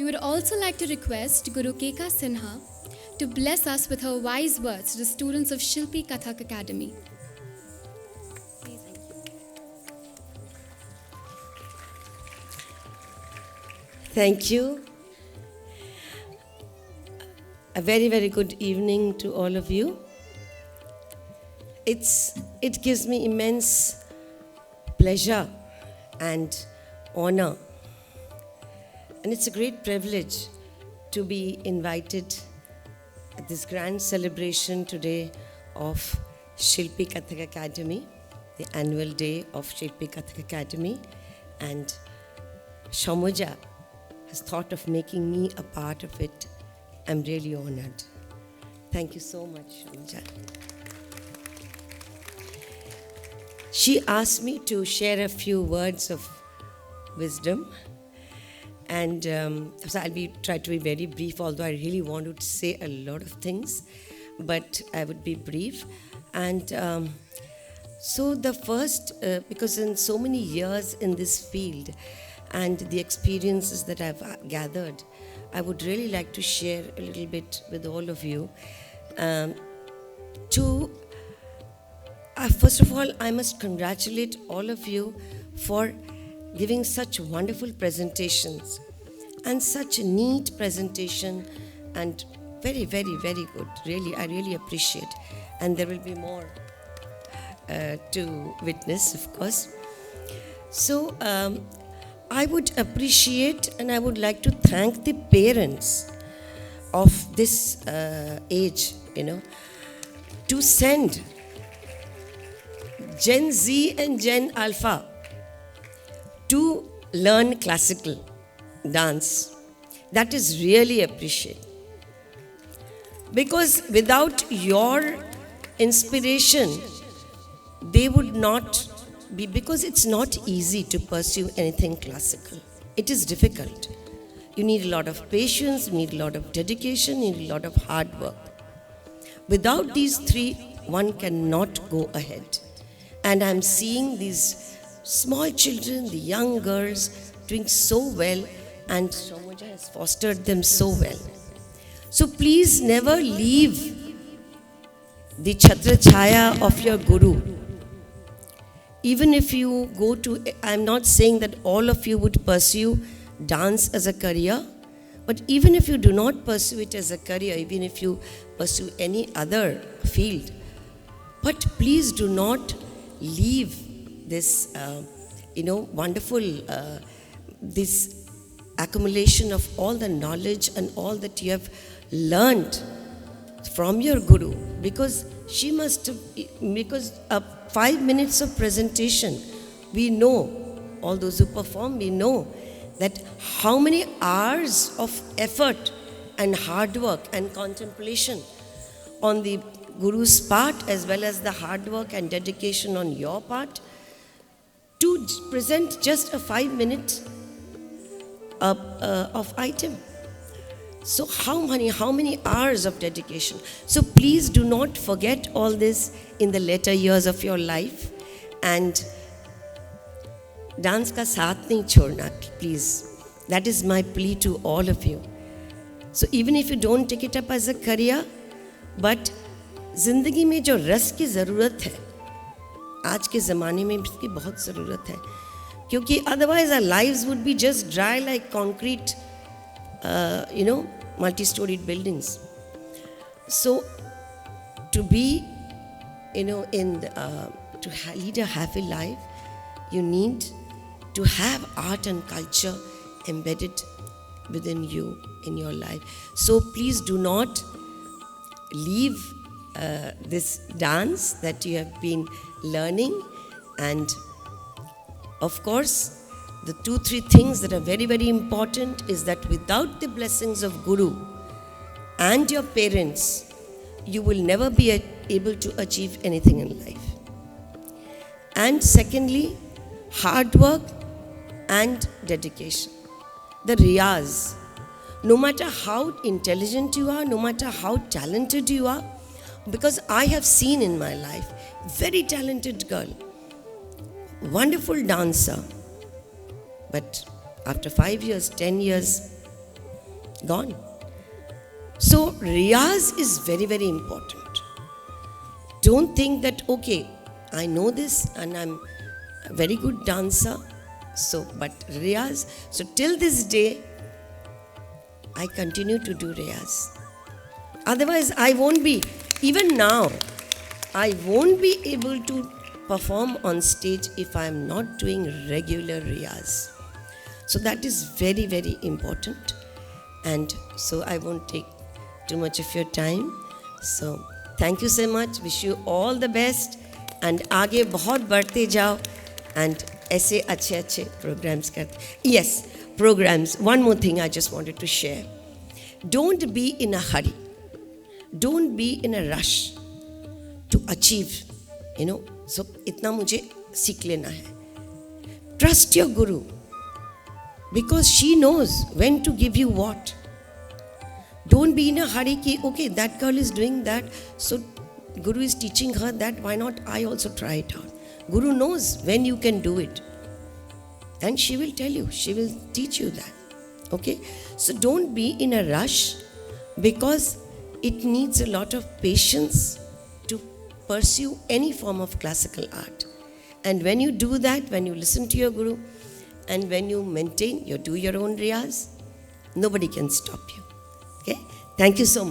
We would also like to request Guru Keka Sinha to bless us with her wise words to the students of Shilpi Kathak Academy. Thank you. A very, very good evening to all of you. It gives me immense pleasure and honor. And it's a great privilege to be invited at this grand celebration today of Shilpi Kathak Academy, the annual day of Shilpi Kathak Academy. And Shamuja has thought of making me a part of it. I'm really honored. Thank you so much, Shamuja. She asked me to share a few words of wisdom. And so I'll try to be very brief, although I really want to say a lot of things, but I would be brief. And so the first, because in so many years in this field and the experiences that I've gathered, I would really like to share a little bit with all of you. First of all, I must congratulate all of you for giving such wonderful presentations and such a neat presentation, and very, very, very good. Really, I really appreciate. And there will be more to witness, of course. So I would appreciate and I would like to thank the parents of this age, to send Gen Z and Gen Alpha to learn classical dance. That is really appreciated. Because without your inspiration, they would not be, because it's not easy to pursue anything classical. It is difficult. You need a lot of patience, you need a lot of dedication, you need a lot of hard work. Without these three, one cannot go ahead. And I'm seeing these small children, the young girls, doing so well, and Shamuja has fostered them so well. So please never leave the Chhatra Chhaya of your Guru. Even if you go to, I'm not saying that all of you would pursue dance as a career, but even if you do not pursue it as a career, even if you pursue any other field, but please do not leave this, wonderful, this accumulation of all the knowledge and all that you have learned from your Guru, because she must have, because 5 minutes of presentation, we know, all those who perform, we know that how many hours of effort and hard work and contemplation on the Guru's part, as well as the hard work and dedication on your part, to present just a 5 minute of item. So how many hours of dedication. So please do not forget all this in the later years of your life, and dance ka saath nahi chhodna, please. That is my plea to all of you. So even if you don't take it up as a career, but जिंदगी में जो रस की ज़रूरत है, आज के ज़माने में इसकी बहुत ज़रूरत है, क्योंकि otherwise our lives would be just dry like concrete, multi-storied buildings. So to be, to lead a happy life, you need to have art and culture embedded within you in your life. So please do not leave this dance that you have been learning. And of course, the 2-3 things that are very, very important is that without the blessings of Guru and your parents, you will never be able to achieve anything in life. And secondly, hard work and dedication. The riyaz. No matter how intelligent you are, no matter how talented you are, because I have seen in my life, very talented girl, wonderful dancer, but after 5 years, 10 years, Gone. So, Riyaz is very, very important. Don't think that, okay, I know this and I'm a very good dancer. So, but Riyaz, so till this day, I continue to do Riyaz. Otherwise, I won't be, even now, I won't be able to perform on stage if I am not doing regular Riyaz. So that is very, very important. And so I won't take too much of your time. So thank you so much. Wish you all the best. And आगे बहुत बढ़ते जाओ. And ऐसे अच्छे अच्छे programs करते. Yes, programs. One more thing I just wanted to share. Don't be in a hurry. Don't be in a rush to achieve. So इतना मुझे सीख लेना है. Trust your Guru. Because she knows when to give you what. Don't be in a hurry ki, okay, that girl is doing that, so Guru is teaching her that, why not I also try it out? Guru knows when you can do it. And she will tell you, she will teach you that. Okay? So don't be in a rush, because it needs a lot of patience to pursue any form of classical art. And when you do that, when you listen to your Guru, and when you maintain, you do your own riyaz, nobody can stop you. Okay? Thank you so much.